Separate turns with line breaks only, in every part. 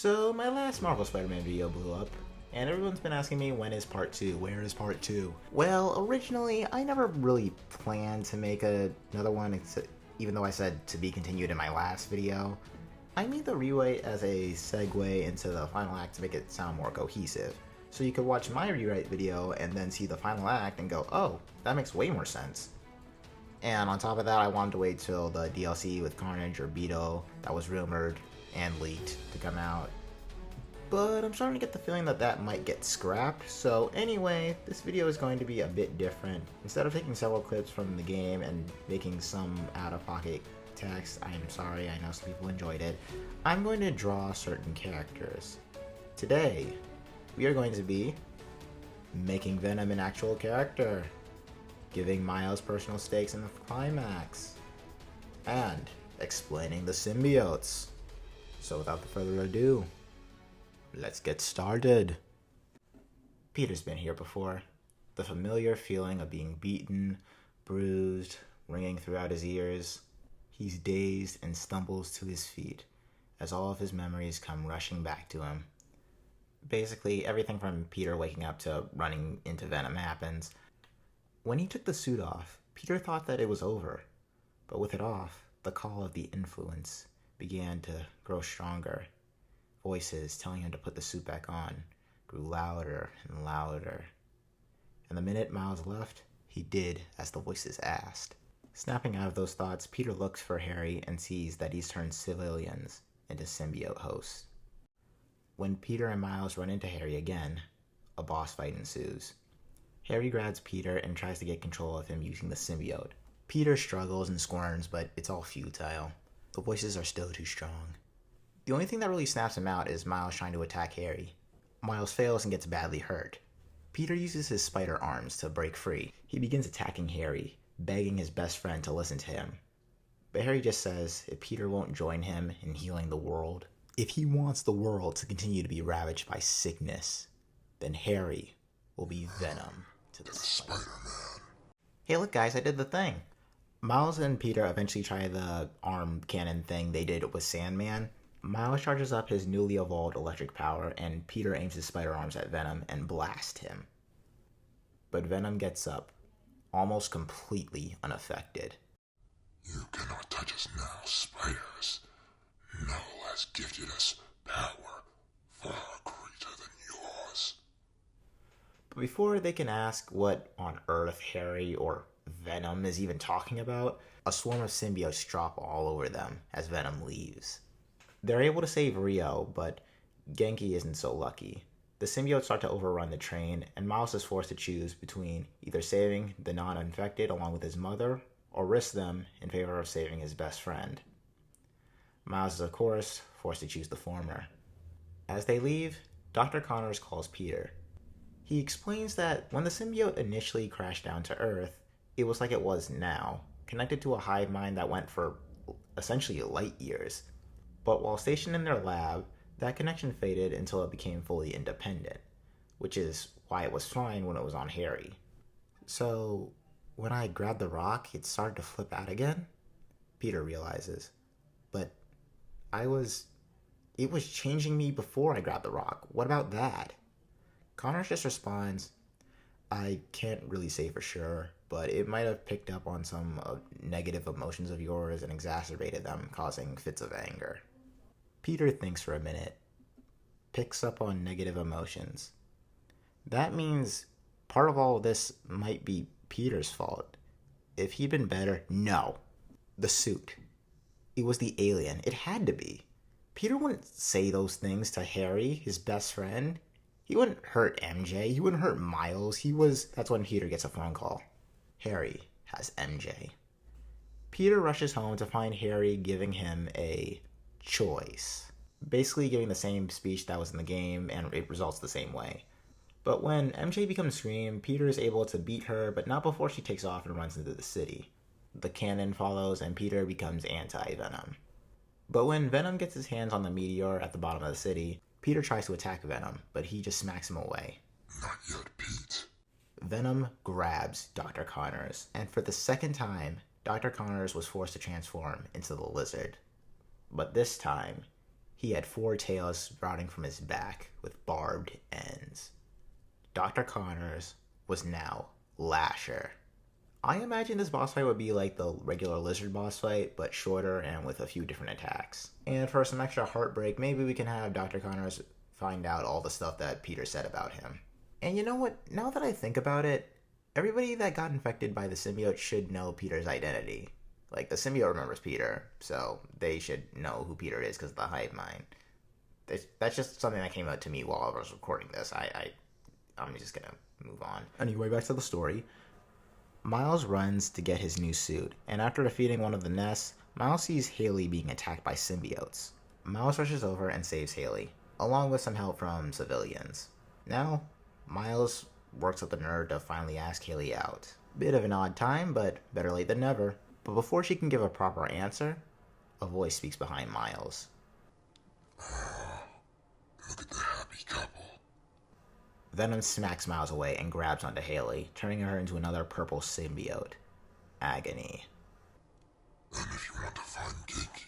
So my last Marvel Spider-Man video blew up, and everyone's been asking me when is part 2, where is part 2? Well, originally I never really planned to make another one, even though I said to be continued in my last video. I made the rewrite as a segue into the final act to make it sound more cohesive. So you could watch my rewrite video and then see the final act and go, oh, that makes way more sense. And on top of that, I wanted to wait till the DLC with Carnage or Beetle that was rumored and leaked to come out. But I'm starting to get the feeling that that might get scrapped, so anyway, this video is going to be a bit different. Instead of taking several clips from the game and making some out-of-pocket text, I'm sorry, I know some people enjoyed it, I'm going to draw certain characters. Today, we are going to be making Venom an actual character, giving Miles personal stakes in the climax, and explaining the symbiotes. So without further ado, let's get started. Peter's been here before. The familiar feeling of being beaten, bruised, ringing throughout his ears. He's dazed and stumbles to his feet as all of his memories come rushing back to him. Basically, everything from Peter waking up to running into Venom happens. When he took the suit off, Peter thought that it was over, but with it off, the call of the influence began to grow stronger. Voices telling him to put the suit back on grew louder and louder. And the minute Miles left, he did as the voices asked. Snapping out of those thoughts, Peter looks for Harry and sees that he's turned civilians into symbiote hosts. When Peter and Miles run into Harry again, a boss fight ensues. Harry grabs Peter and tries to get control of him using the symbiote. Peter struggles and squirms, but it's all futile. The voices are still too strong. The only thing that really snaps him out is Miles trying to attack Harry. Miles fails and gets badly hurt. Peter uses his spider arms to break free. He begins attacking Harry, begging his best friend to listen to him. But Harry just says if Peter won't join him in healing the world, if he wants the world to continue to be ravaged by sickness, then Harry will be Venom to the Spider-Man. Hey look guys, I did the thing. Miles and Peter eventually try the arm cannon thing they did with Sandman. Miles charges up his newly evolved electric power, and Peter aims his spider arms at Venom and blasts him. But Venom gets up, almost completely unaffected.
You cannot touch us now, spiders. Knull has gifted us power far greater than yours.
But before they can ask what on earth Harry or Venom is even talking about, a swarm of symbiotes drop all over them as Venom leaves. They're able to save Rio, but Genki isn't so lucky. The symbiotes start to overrun the train, and Miles is forced to choose between either saving the non-infected along with his mother, or risk them in favor of saving his best friend. Miles is, of course, forced to choose the former. As they leave, Dr. Connors calls Peter. He explains that when the symbiote initially crashed down to Earth, it was like it was now, connected to a hive mind that went for essentially light years. But while stationed in their lab, that connection faded until it became fully independent, which is why it was fine when it was on Harry. So, when I grabbed the rock, it started to flip out again? Peter realizes. But it was changing me before I grabbed the rock. What about that? Connors just responds, I can't really say for sure, but it might have picked up on some negative emotions of yours and exacerbated them, causing fits of anger. Peter thinks for a minute, picks up on negative emotions. That means part of all of this might be Peter's fault. If he'd been better, no. The suit. It was the alien. It had to be. Peter wouldn't say those things to Harry, his best friend. He wouldn't hurt MJ. He wouldn't hurt Miles. That's when Peter gets a phone call. Harry has MJ. Peter rushes home to find Harry giving him a choice. Basically giving the same speech that was in the game, and it results the same way. But when MJ becomes Scream, Peter is able to beat her, but not before she takes off and runs into the city. The cannon follows, and Peter becomes anti-Venom. But when Venom gets his hands on the meteor at the bottom of the city, Peter tries to attack Venom, but he just smacks him away.
Not yet, Pete.
Venom grabs Dr. Connors, and for the second time, Dr. Connors was forced to transform into the lizard. But this time, He had 4 tails sprouting from his back with barbed ends. Dr. Connors was now Lasher. I imagine this boss fight would be like the regular lizard boss fight, but shorter and with a few different attacks. And for some extra heartbreak, maybe we can have Dr. Connors find out all the stuff that Peter said about him. And you know what? Now that I think about it, everybody that got infected by the symbiote should know Peter's identity. Like, the symbiote remembers Peter, so they should know who Peter is because of the hive mind. That's just something that came out to me while I was recording this. I'm just gonna move on. Anyway, back to the story. Miles runs to get his new suit, and after defeating one of the nests, Miles sees Haley being attacked by symbiotes. Miles rushes over and saves Haley, along with some help from civilians. Now, Miles works up the nerve to finally ask Haley out. Bit of an odd time, but better late than never. But before she can give a proper answer, a voice speaks behind Miles.
Look at the happy couple.
Venom smacks Miles away and grabs onto Haley, turning her into another purple symbiote, Agony.
And if you want to find Genki,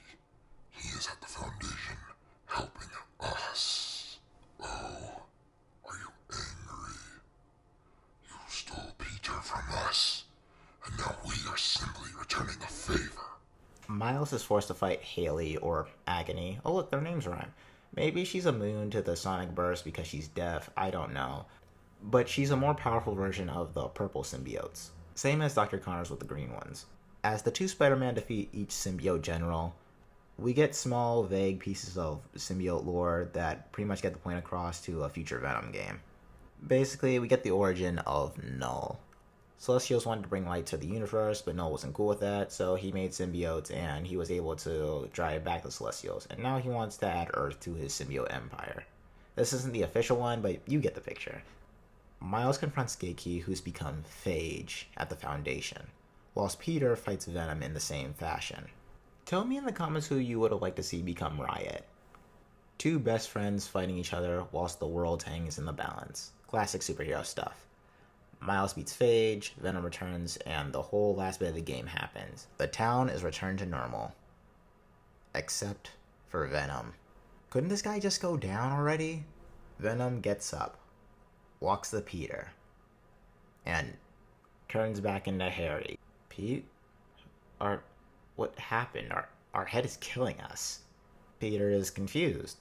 he is at the Foundation, helping us. Oh, are you angry? You stole Peter from us, and now we are simply returning a favor.
Miles is forced to fight Haley, or Agony. Oh look, their names rhyme. Maybe she's immune to the sonic burst because she's deaf, I don't know. But she's a more powerful version of the purple symbiotes. Same as Dr. Connors with the green ones. As the 2 Spider-Man defeat each symbiote general, we get small, vague pieces of symbiote lore that pretty much get the point across to a future Venom game. Basically, we get the origin of Knull. Celestials wanted to bring light to the universe, but Knull wasn't cool with that, so he made symbiotes and he was able to drive back the Celestials. And now he wants to add Earth to his symbiote empire. This isn't the official one, but you get the picture. Miles confronts Genki, who's become Phage at the Foundation, whilst Peter fights Venom in the same fashion. Tell me in the comments who you would have liked to see become Riot. 2 best friends fighting each other whilst the world hangs in the balance. Classic superhero stuff. Miles beats Phage, Venom returns, and the whole last bit of the game happens. The town is returned to normal. Except for Venom. Couldn't this guy just go down already? Venom gets up, walks to Peter, and turns back into Harry. Pete? What happened? Our head is killing us. Peter is confused.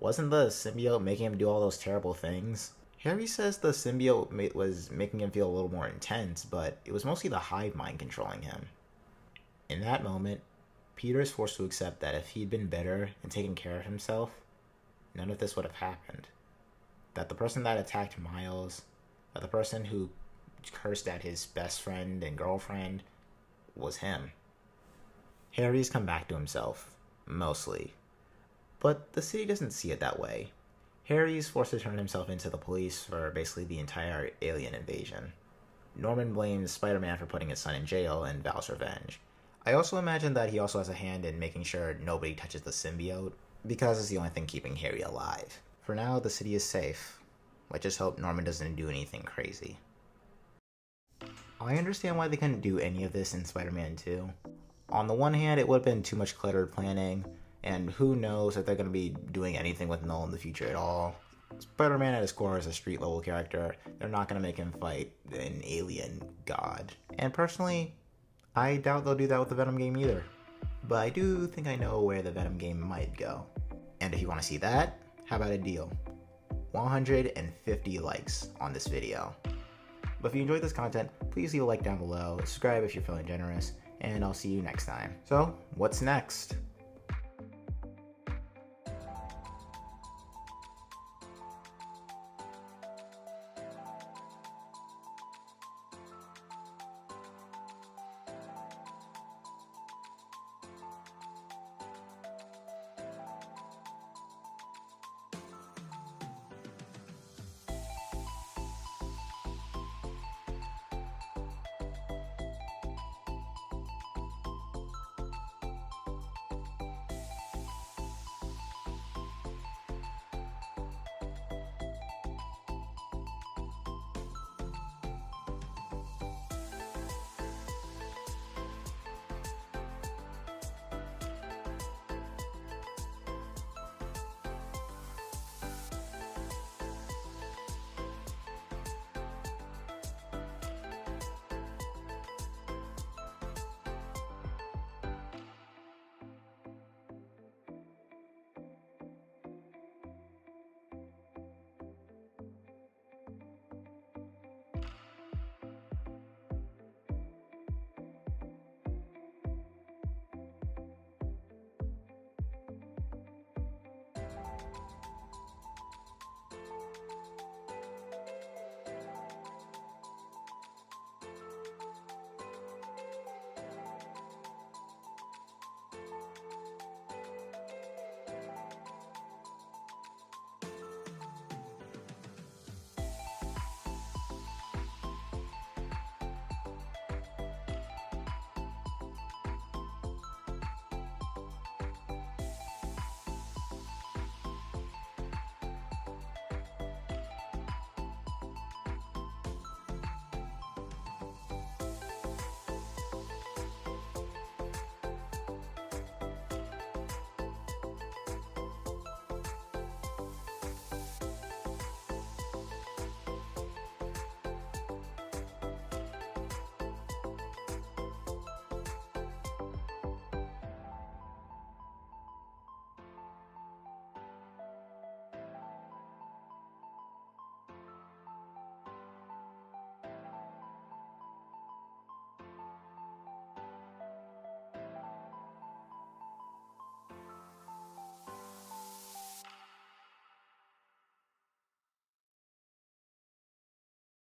Wasn't the symbiote making him do all those terrible things? Harry says the symbiote was making him feel a little more intense, but it was mostly the hive mind controlling him. In that moment, Peter is forced to accept that if he'd been better and taken care of himself, none of this would have happened. That the person that attacked Miles, that the person who cursed at his best friend and girlfriend, was him. Harry's come back to himself, mostly. But the city doesn't see it that way. Harry's forced to turn himself into the police for basically the entire alien invasion. Norman blames Spider-Man for putting his son in jail and vows revenge. I also imagine that he also has a hand in making sure nobody touches the symbiote, because it's the only thing keeping Harry alive. For now, the city is safe. Let's just hope Norman doesn't do anything crazy. I understand why they couldn't do any of this in Spider-Man 2. On the one hand, it would have been too much cluttered planning, and who knows if they're going to be doing anything with Knull in the future at all. Spider-Man at his core is a street-level character. They're not going to make him fight an alien god. And personally, I doubt they'll do that with the Venom game either. But I do think I know where the Venom game might go. And if you want to see that, how about a deal? 150 likes on this video. But if you enjoyed this content, please leave a like down below, subscribe if you're feeling generous, and I'll see you next time. So, what's next?